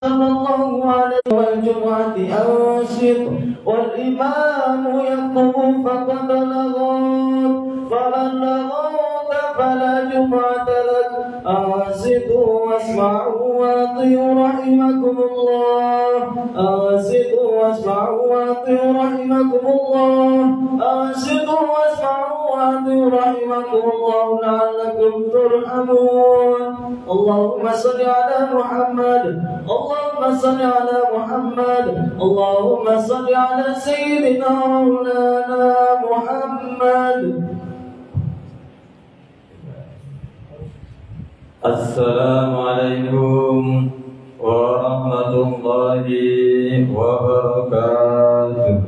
صلى الله عليه والجمعة أنصت والإمام يخطب فقد لغوت فمن لغوت فلا جمعة لك أنصتوا واسمعوا وأطيعوا رحمكم الله أنصتوا واسمعوا وأطيعوا رحمكم الله أنصتوا واسمعوا وأطيعوا رحمكم الله لعلكم ترحمون اللهم صل على محمد اللهم صل على محمد اللهم صل على سيدنا مولانا محمد. Assalamualaikum warahmatullahi wabarakatuh.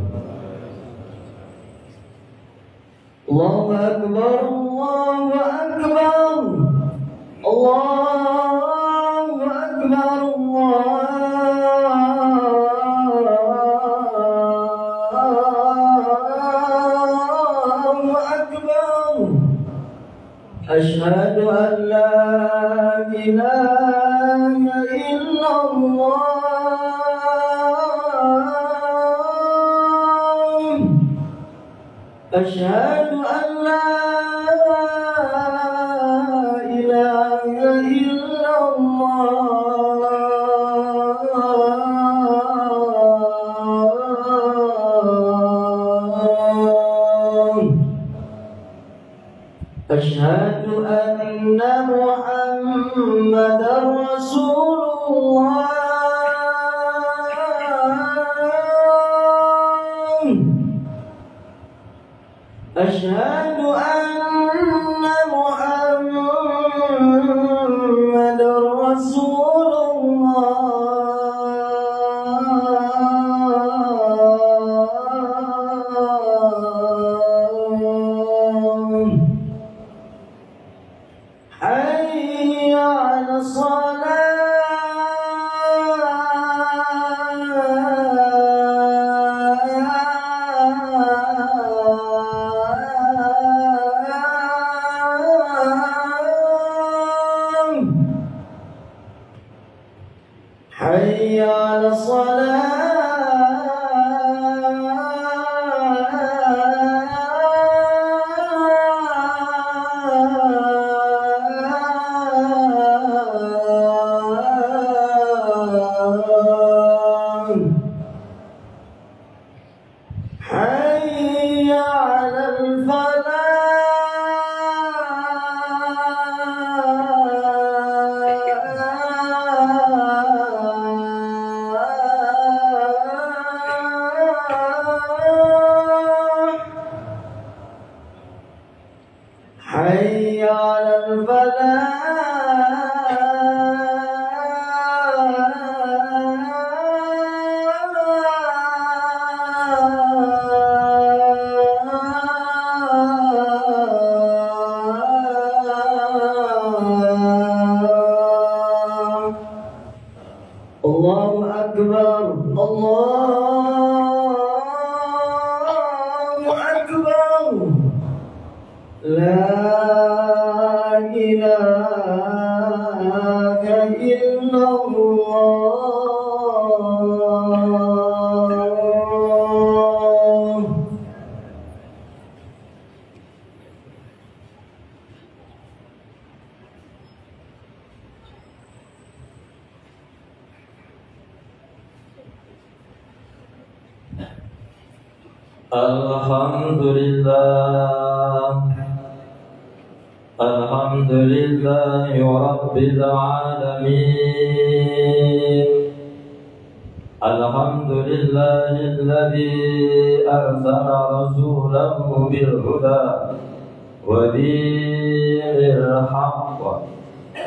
Allahu akbar Allahu akbar Allahu akbar Allahu akbar. Asyhadu an la ilaha illallah. Asyhadu an la ilaha illallah. Asyhadu anna Muhammadar Rasulullah. Asyhadu anna Muhammadar Rasulullah. Hayya 'ala Hayya 'ala Hayya 'alal Hayya 'alal Allahu akbar Allahu akbar. La ilaha illallah. Alhamdulillah Alhamdulillahi Rabbil Alamin. Alhamdulillahi alladhi arsala rasulahu bil huda wa dinil haqq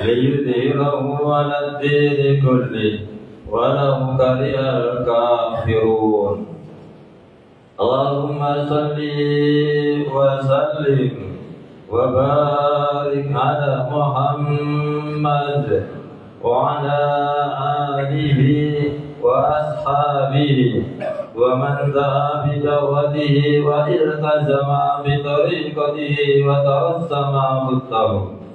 liyudhhirahu 'ala ad-dini kullihi walau karihal kafirun. Allahumma salli wa sallim wa barik ala Muhammad wa ala alihi wa ashabihi wa man da'a bi da'watihi wa iltazama bi tariqatihi wa tarassama khutahu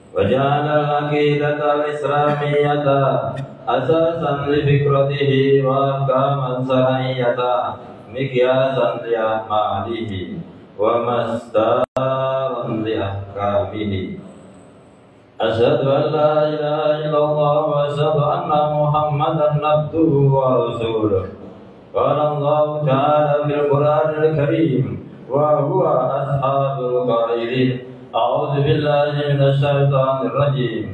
wa ja'ala al-aqidata al-islamiyyata asasan li fikratihi wa ahkaman syar'iyyata miqyasan li a'malihi wa masdaran li ahkamihi. Asyhadu an la ilaha illallah wa asyhadu anna Muhammadan abduhu wa rasuluh. Qala Allah ta'ala fil Qur'anil Karim wa huwa ashabul qailin. A'udzu billahi minasy syaithanir rajim.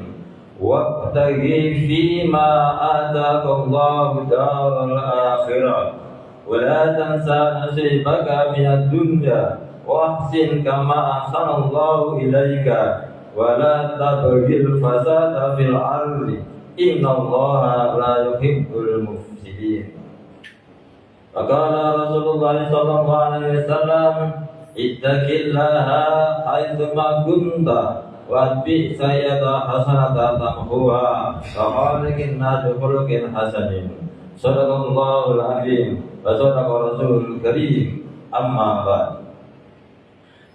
Wabtaghi fima ataka Allahu daral akhirah wa la tansa nasibaka minad dunya wa ahsin kama ahsana Allahu ilaika wa la tabghil fasada fil ardi innallaha la yuhibbul mufsidin. Faqala Rasulullah sallallahu alaihi wasallam ittaqillaha haitsuma kunta Wadbi sayyada hasanata tamhuha Faqalikin nadu khuluqin hasanin Sadaqallahul azim Wa sadaqa rasulul karim Amma ba'd.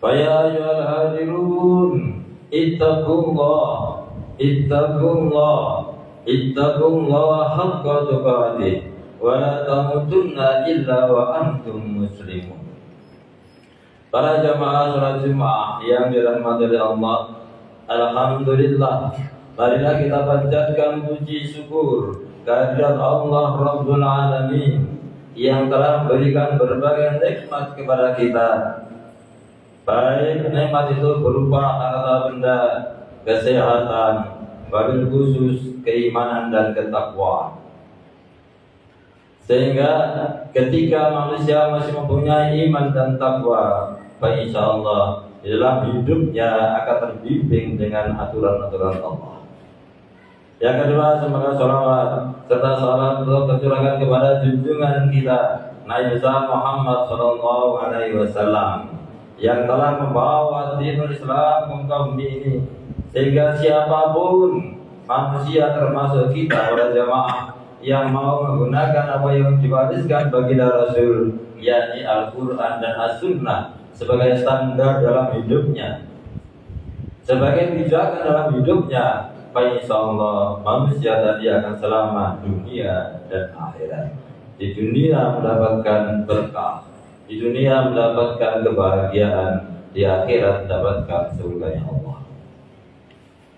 Faya ayyuhal hadirun Ittaqullah haqqa tuqatih Wa la tamutunna illa wa antum muslimun. Para jamaah sholat Jumat yang dirahmati oleh Allah, alhamdulillah, marilah kita panjatkan puji syukur kehadirat Allah Rabbul Alamin yang telah memberikan berbagai nikmat kepada kita. Baik nikmat itu berupa harta benda, kesehatan, wabil khusus keimanan dan ketakwaan. Sehingga ketika manusia masih mempunyai iman dan takwa, insyaallah di dalam hidupnya akan terbimbing dengan aturan-aturan Allah. Yang kedua, semoga salawat serta salam tercurahkan kepada junjungan kita Nabi besar Muhammad sallallahu alaihi wasallam yang telah membawa dinul Islam ke kaum ini, sehingga siapapun manusia termasuk kita para jamaah yang mau menggunakan apa yang diwariskan baginda Rasul, yakni Al-Quran dan As-Sunnah sebagai standar dalam hidupnya, sebagai pijakan dalam hidupnya, insyaallah manusia tadi akan selamat dunia dan akhirat. Di dunia mendapatkan berkah, di dunia mendapatkan kebahagiaan, di akhirat mendapatkan surganya Allah.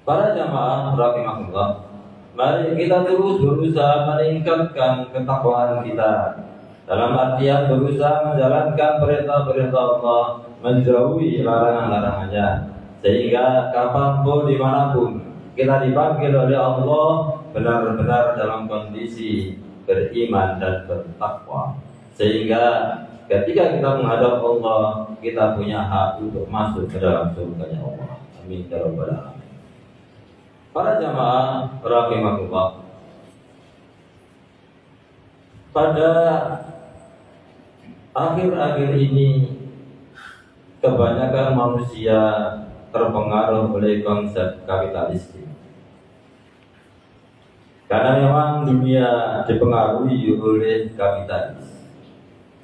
Para jamaah rahimakumullah, mari kita terus berusaha meningkatkan ketakwaan kita dalam artian berusaha menjalankan perintah-perintah Allah, menjauhi larangan-larangannya, sehingga kapanpun dimanapun kita dipanggil oleh Allah benar-benar dalam kondisi beriman dan bertakwa, sehingga ketika kita menghadap Allah kita punya hak untuk masuk ke dalam surganya Allah. Amin ya rabbal alamin. Para jamaah rahimakumullah, pada akhir-akhir ini kebanyakan manusia terpengaruh oleh konsep kapitalistik. Karena memang dunia dipengaruhi oleh kapitalis,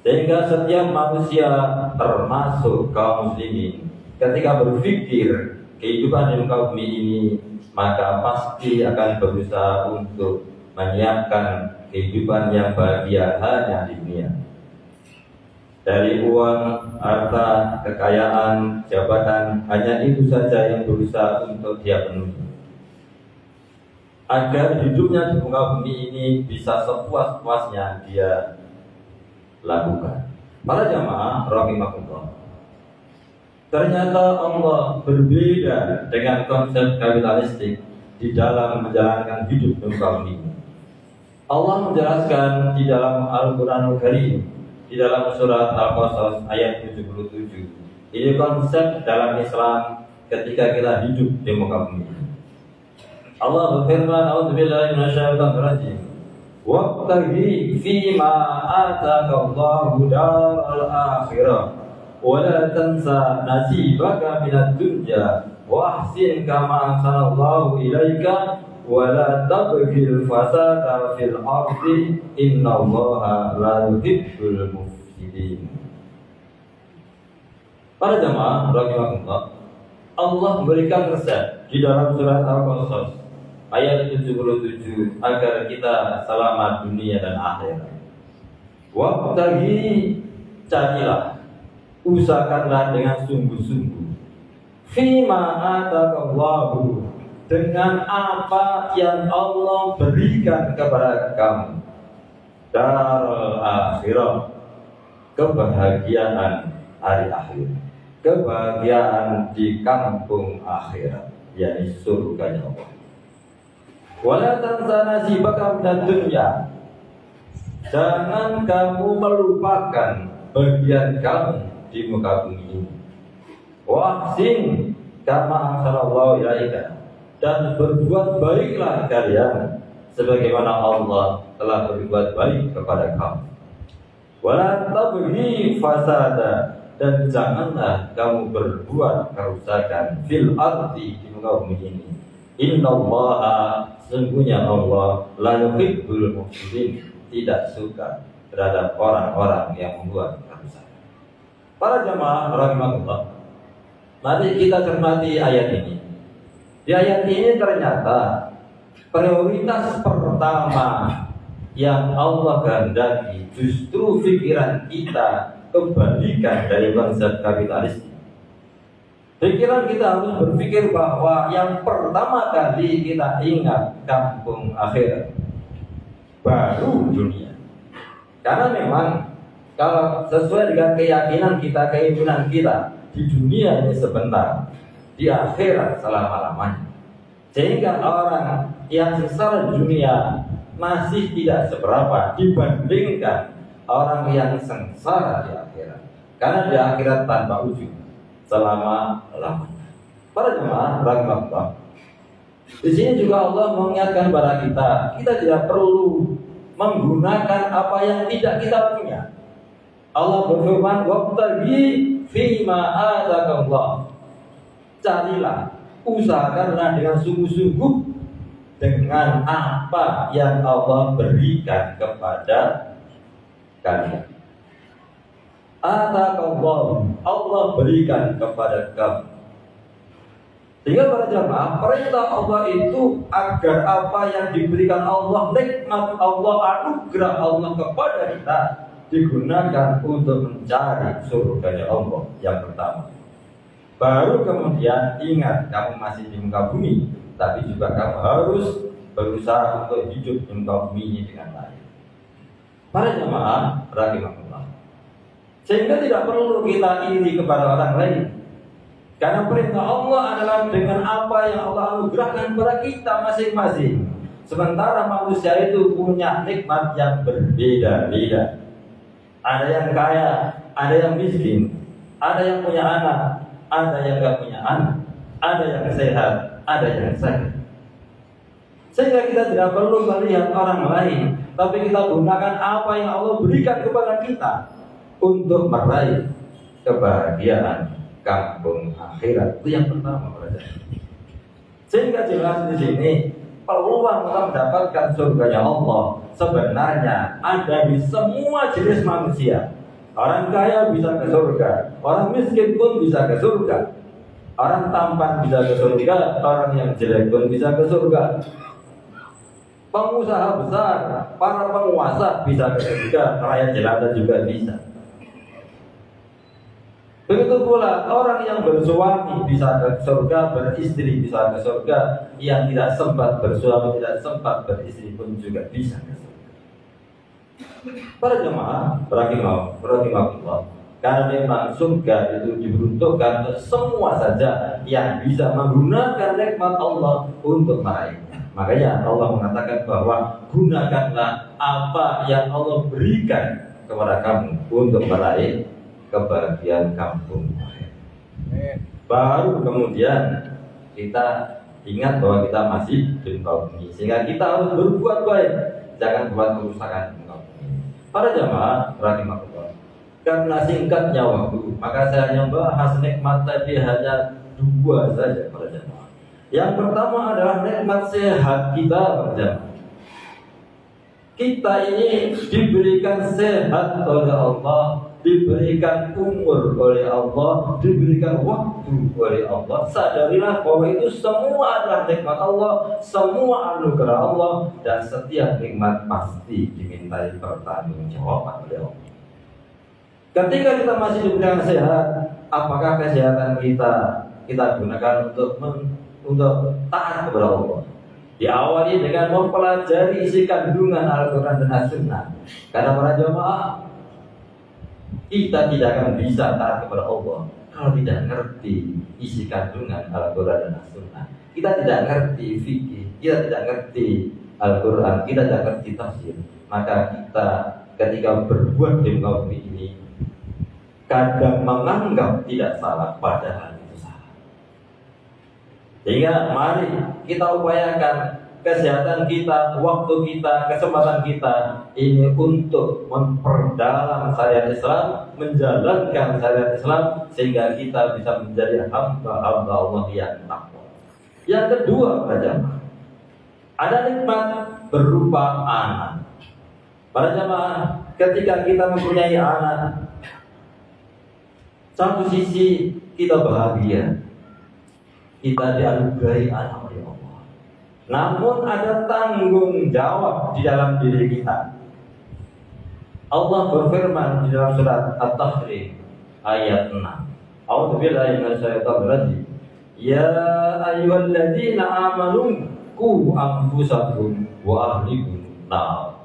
sehingga setiap manusia termasuk kaum muslimin ketika berpikir kehidupan di muka bumi ini, maka pasti akan berusaha untuk menyiapkan kehidupan yang bahagia hanya di dunia. Dari uang, harta, kekayaan, jabatan, hanya itu saja yang berusaha untuk dia penuhi, agar hidupnya di muka bumi ini bisa sepuas-puasnya dia lakukan. Para jamaah rahimakumullah, ternyata Allah berbeda dengan konsep kapitalistik di dalam menjalankan hidup di muka bumi. Allah menjelaskan di dalam Al-Quranul Karim, di dalam surat Al-Qasas ayat 77. Ini konsep dalam Islam ketika kita hidup di muka bumi. Allah berfirman, "A'udzubillahi minasyaitonir rajim. Wabtaghi fima ataka Allahu daral akhirah wa la tansa nasibaka minad dunya wa ahsin kama ahsanallahu ilaika wa la tabghil fasada fil ardi innallaha la yuhibbul mufsidin." Para jamaah rahimakumullah, Allah memberikan resep di dalam surat Al-Qasas ayat 77 agar kita selamat dunia dan akhirat. Wabtaghi, carilah, usahakanlah dengan sungguh-sungguh, fima atakallahu, dengan apa yang Allah berikan kepada kamu, darul akhirah, kebahagiaan hari akhir, kebahagiaan di kampung akhirat, yakni surganya Allah. Wala tansa nasibaka minad dunya, jangan kamu melupakan bagian kamu di muka bumi ini. Wahsin kama ahsanallahu ilaika, dan berbuat baiklah kalian sebagaimana Allah telah berbuat baik kepada kamu. Wala tabghi fasada, dan janganlah kamu berbuat kerusakan fil ardi, di muka bumi ini. Innallaha, sesungguhnya Allah, la yuhibbul mufsidin, tidak suka terhadap orang-orang yang membuat kerusakan. Para jamaah rahimahullah, mari kita cermati ayat ini. Di ayat ini ternyata prioritas pertama yang Allah kehendaki justru pikiran kita kebalikan dari konsep kapitalis. Pikiran kita harus berpikir bahwa yang pertama kali kita ingat kampung akhirat, baru dunia. Karena memang kalau sesuai dengan keyakinan kita, keimanan kita, di dunia ini sebentar, di akhirat selama-lamanya. Sehingga orang yang sengsara di dunia masih tidak seberapa dibandingkan orang yang sengsara di akhirat. Karena di akhirat tanpa ujung, selama-lamanya. Para jemaah rahimahullah, di sini juga Allah mengingatkan kepada kita tidak perlu menggunakan apa yang tidak kita punya. Allah berfirman, wabtaghi fima atakallah, carilah, usahakanlah dengan sungguh-sungguh dengan apa yang Allah berikan kepada kalian. Atakallah, Allah berikan kepada kamu. Sehingga para jamaah, perintah Allah itu agar apa yang diberikan Allah, nikmat Allah, anugerah Allah kepada kita, digunakan untuk mencari surganya Allah yang pertama. Baru kemudian ingat kamu masih di muka bumi, tapi juga kamu harus berusaha untuk hidup di muka bumi ini dengan baik. Para jamaah rahimahullah, sehingga tidak perlu kita iri kepada orang lain, karena perintah Allah adalah dengan apa yang Allah anugerahkan kepada kita masing-masing. Sementara manusia itu punya nikmat yang berbeda-beda. Ada yang kaya, ada yang miskin, ada yang punya anak, ada yang gak punya anak, ada yang sehat, ada yang sakit. Sehingga kita tidak perlu melihat orang lain, tapi kita gunakan apa yang Allah berikan kepada kita untuk meraih kebahagiaan kampung akhirat. Itu yang pertama, brother. Sehingga jelas di sini peluang untuk mendapatkan surganya Allah sebenarnya ada di semua jenis manusia. Orang kaya bisa ke surga, orang miskin pun bisa ke surga, orang tampan bisa ke surga, orang yang jelek pun bisa ke surga. Pengusaha besar, para penguasa bisa ke surga, rakyat jelata juga bisa. Begitu pula orang yang bersuami bisa ke surga, beristri bisa ke surga, yang tidak sempat bersuami, tidak sempat beristri pun juga bisa ke surga. Para jemaah rahimahullah, karena memang surga itu diperuntukkan untuk semua saja yang bisa menggunakan nikmat Allah untuk meraihnya. Makanya Allah mengatakan bahwa gunakanlah apa yang Allah berikan kepada kamu untuk meraih kebahagiaan kampung. Baru kemudian kita ingat bahwa kita masih di muka bumi, sehingga kita harus berbuat baik, jangan buat kerusakan di muka bumi. Para jamaah rahimahullah, karena singkatnya waktu, maka saya hanya bahas nikmat tadi hanya dua saja para jamaah. Yang pertama adalah nikmat sehat kita para jamaah. Kita ini diberikan sehat oleh Allah diberikan umur oleh Allah, diberikan waktu oleh Allah, sadarilah bahwa itu semua adalah nikmat Allah, semua anugerah Allah, dan setiap nikmat pasti dimintai pertanggungjawaban oleh Allah. Ketika kita masih diberikan sehat, apakah kesehatan kita gunakan untuk taat kepada Allah? Diawali dengan mempelajari isi kandungan Al-Quran dan As-Sunnah. Karena para jamaah, kita tidak akan bisa taat kepada Allah kalau tidak ngerti isi kandungan Al-Quran dan As-Sunnah. Kita tidak ngerti fikih, kita tidak ngerti Al-Quran, kita tidak ngerti tafsir. Maka kita ketika berbuat di muka bumi ini kadang menganggap tidak salah, padahal itu salah. Sehingga mari kita upayakan kesehatan kita, waktu kita, kesempatan kita ini untuk memperdalam syariat Islam, menjalankan syariat Islam, sehingga kita bisa menjadi hamba-hamba Allah yang takwa. Yang kedua, para jamaah, ada nikmat berupa anak. Para jamaah, ketika kita mempunyai anak, satu sisi kita bahagia, kita dianugerahi anak oleh Allah. Namun ada tanggung jawab di dalam diri kita. Allah berfirman di dalam surat At-Tahrim ayat 6. A'udzubillahi minasyaitonir rajim. Ya ayyuhalladzina amanu qu anfusakum wa ahlikum nar.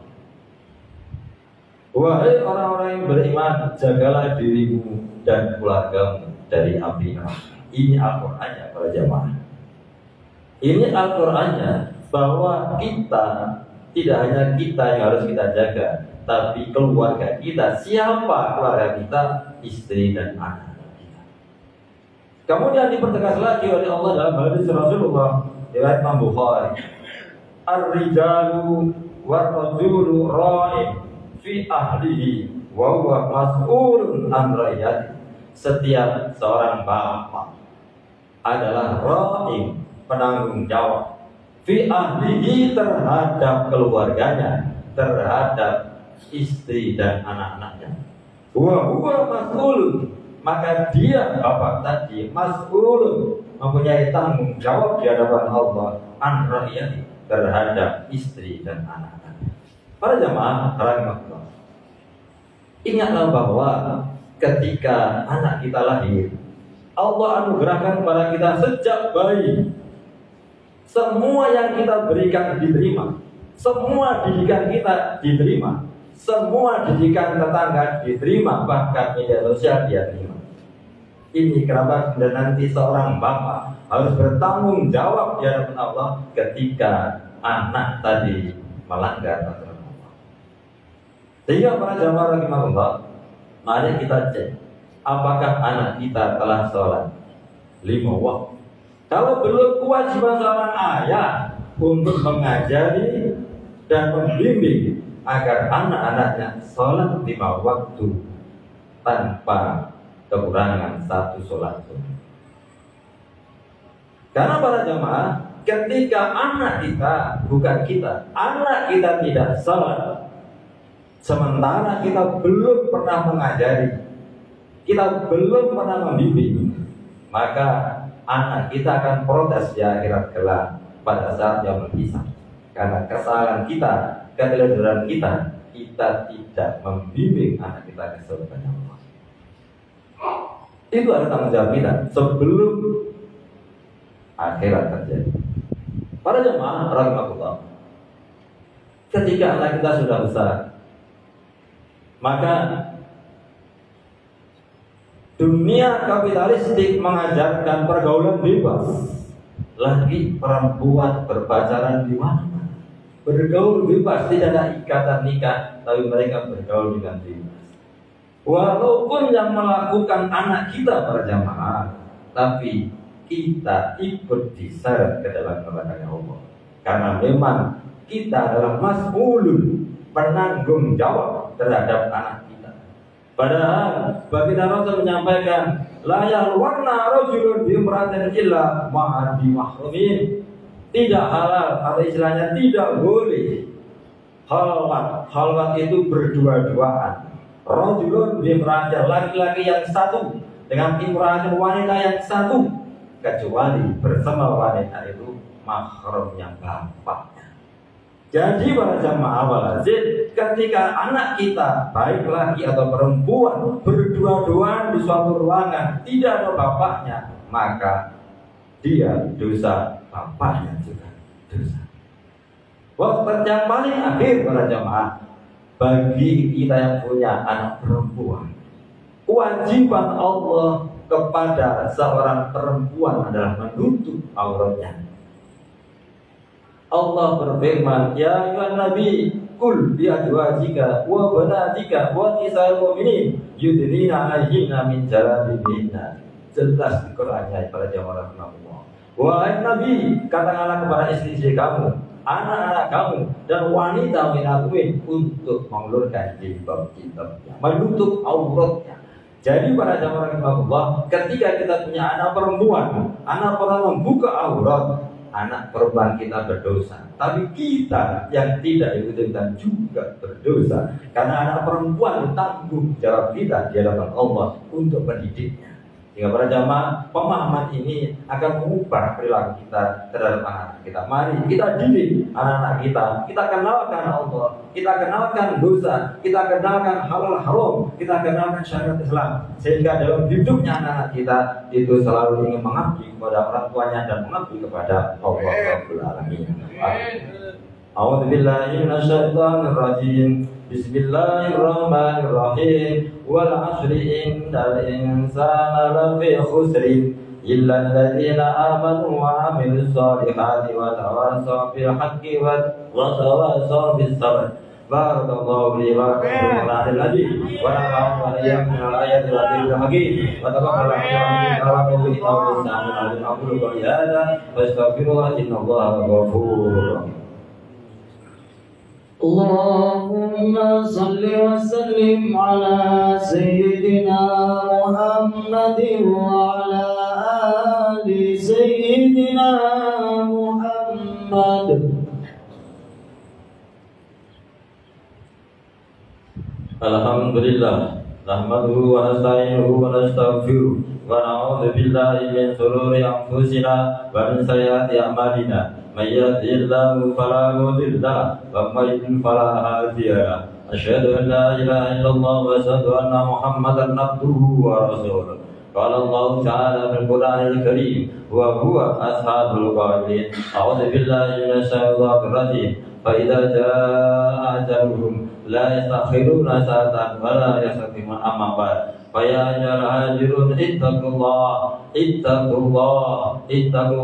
Wahai orang-orang yang beriman, jagalah dirimu dan keluargamu dari api neraka. Ini Al-Qur'annya para jamaah. Ini Al-Qur'annya bahwa kita tidak hanya kita yang harus kita jaga, tapi keluarga kita. Siapa keluarga kita? Istri dan anak kita. Kemudian dipertegas lagi oleh Allah dalam hadis Rasulullah riwayat Imam Bukhari. Ar-rijalu war-rajulu ra'in fi ahlihi wa huwa mas'ulun an ra'iyati. Setiap seorang bapak adalah ra'in, penanggung jawab, fi ahlihi, terhadap keluarganya, terhadap istri dan anak-anaknya. Wa huwa mas'ulun, maka dia bapak tadi mas'ulun, mempunyai tanggung jawab di hadapan Allah an ra'iyati, terhadap istri dan anak-anaknya. Para jamaah rahimahullah, ingatlah bahwa ketika anak kita lahir, Allah anugerahkan kepada kita sejak bayi. Semua yang kita berikan diterima, semua didikan kita diterima, semua didikan tetangga diterima, bahkan media sosial dia terima. Ini kenapa nanti seorang bapak harus bertanggung jawab di hadapan Allah ketika anak tadi melanggar aturan Allah. Sehingga para jamaah rahimahullah, mari kita cek apakah anak kita telah sholat 5 waktu. Kalau belum, kewajiban seorang ayah untuk mengajari dan membimbing agar anak-anaknya sholat 5 waktu tanpa kekurangan 1 sholat. Karena para jamaah, ketika anak kita, bukan kita, anak kita tidak sholat, sementara kita belum pernah mengajari, kita belum pernah membimbing, maka anak kita akan protes di akhirat kelak pada saat yang berpisah. Karena kesalahan kita, keteledoran kita, kita tidak membimbing anak kita ke surga Allah. Itu ada tanggung jawab kita sebelum akhirat terjadi. Para jemaah rahimahullah, ketika anak kita sudah besar, maka dunia kapitalistik mengajarkan pergaulan bebas. Lagi perempuan berpacaran di mana? Bergaul bebas, tidak ada ikatan nikah, tapi mereka bergaul dengan bebas. Walaupun yang melakukan anak kita para jamaah, tapi kita ikut diseret ke dalam neraka Allah. Karena memang kita adalah mas'ulun, penanggung jawab terhadap anak kita. Padahal baginda Rasul menyampaikan, la yalwarna rajulun bi imra'atin illa ma'a bi mahrumin. Tidak halal, atau istilahnya tidak boleh halwat. Halwat itu berdua-duaan. Rajulun bimra'atin, laki-laki yang satu dengan imra'atin, wanita yang satu, kecuali bersama wanita itu mahramnya bapaknya. Jadi para jamaah walazid, ketika anak kita baik laki atau perempuan berdua-duaan di suatu ruangan tidak ada bapaknya, maka dia dosa, bapaknya juga dosa. Waktu yang paling akhir para jamaah, bagi kita yang punya anak perempuan, kewajiban Allah kepada seorang perempuan adalah menutup auratnya. Allah berfirman, ya ayuhan nabi, kul bi azwajika wa banatika wa nisa'il mu'minin yudnina 'alaihinna min jalabibihinna. Jelas di Qur'annya para jamaah rahimahullah. Wahai nabi, katakanlah kepada istri-istri kamu, anak-anak kamu dan wanita mukmin untuk mengulurkan jilbab-jilbabnya, menutup auratnya. Jadi para jamaah rahimahullah, ketika kita punya anak perempuan membuka aurat, anak perempuan kita berdosa. Tapi kita yang tidak ikut-ikutan juga berdosa, karena anak perempuan tanggung jawab kita di hadapan Allah untuk mendidiknya. Sehingga para jamaah, pemahaman ini akan mengubah perilaku kita terhadap anak kita. Mari kita didik anak-anak kita kenalkan Allah, kita kenalkan dosa, kita kenalkan halal haram, kita kenalkan syariat Islam, sehingga dalam hidupnya anak-anak kita itu selalu ingin mengabdi kepada orang tuanya dan mengabdi kepada Allah Rabbul Alamin. A'udzu billahi minasyaitonir rajim. Bismillahirrahmanirrahim. Wal 'asri innal insana lafi khusrin illa alladziina aamanu wa 'amilus shaalihati wa tawassaw bil haqqi wa tawassaw bis sabr. Barakallahu li wa lakum fil hadis wa nafa'ana wa iyyakum bil ayati wa dhikril hakim wa taqabbal minna wa minkum innahu sami'un 'aliim. Aqulu qawli hadza wa astaghfirullah innallaha ghafurur rahim. Allahumma salli wa sallim ala sayyidina Muhammadin wa ala ali sayyidina Muhammad. Alhamdulillah, nahmaduhu wa nasta'inuhu wa nastaghfiruh wa na'udzu billahi min shururi anfusina wa min sayyiati a'malina. من يهده الله فلا مضل له ومن يضلل فلا هادي له. أشهد أن لا إله إلا الله وأشهد أن محمدا عبده ورسوله. قال الله تعالى في القرآن الكريم وهو أصحاب القائلين أعوذ بالله من الشيطان الرجيم فإذا جاء أجلهم لا يستأخرون ساعة ولا يستقدمون. أما بعد فيا أيها الهاجرون اتقوا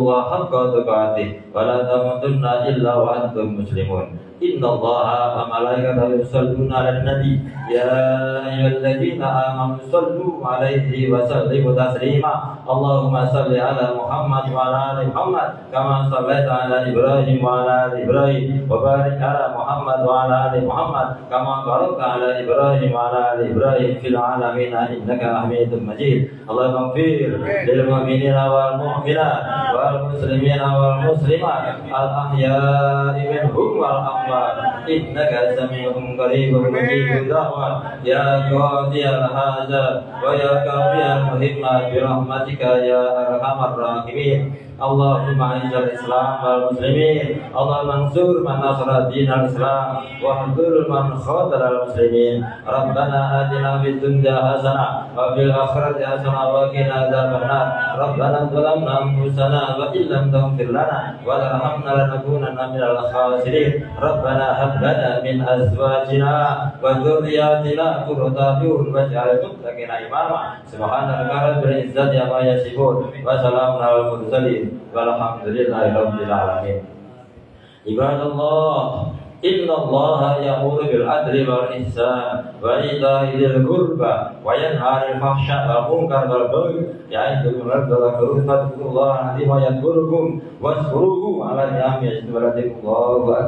الله حق تقاته ولا تموتن إلا وأنتم مسلمون. إن الله وملائكته يصلون على النبي يا أيها الذين آمنوا صلوا عليه وسلموا تسليما. اللهم صل على محمد وعلى آل محمد كما صليت على إبراهيم وعلى آل إبراهيم وبارك على محمد وعلى آل محمد كما باركت على إبراهيم وعلى آل إبراهيم في العالمين إنك حميد مجيد. اللهم اغفر للمؤمنين والمؤمنات والمسلمين والمسلمات الأحياء منهم والأموات إنك سميع قريب مجيب الدعوات يا قاضي الحاجات ويا قاضي المهمات برحمتك يا أرحم الراحمين. اللهم أعز الإسلام والمسلمين. اللهم انصر من نصر دين الإسلام واخذل من خذل المسلمين. ربنا آتنا في الدنيا حسنة وفي الآخرة حسنة وقنا عذاب النار. ربنا ظلمنا أنفسنا وإن لم تغفر لنا وترحمنا لنكونن من الخاسرين. ربنا هب لنا من أزواجنا وذرياتنا قرة أعين واجعل المتقين إماما. سبحان ربك رب العزة عما يصفون وسلام على المرسلين والحمد لله رب العالمين. عباد الله إن الله يأمر بالعدل والإحسان وإيتاء ذي القربى وينهى عن الفحشاء والمنكر والبغي يعظكم لعلكم تذكرون الله العظيم يذكركم واشكروه على نعمه يزدكم الله أكبر.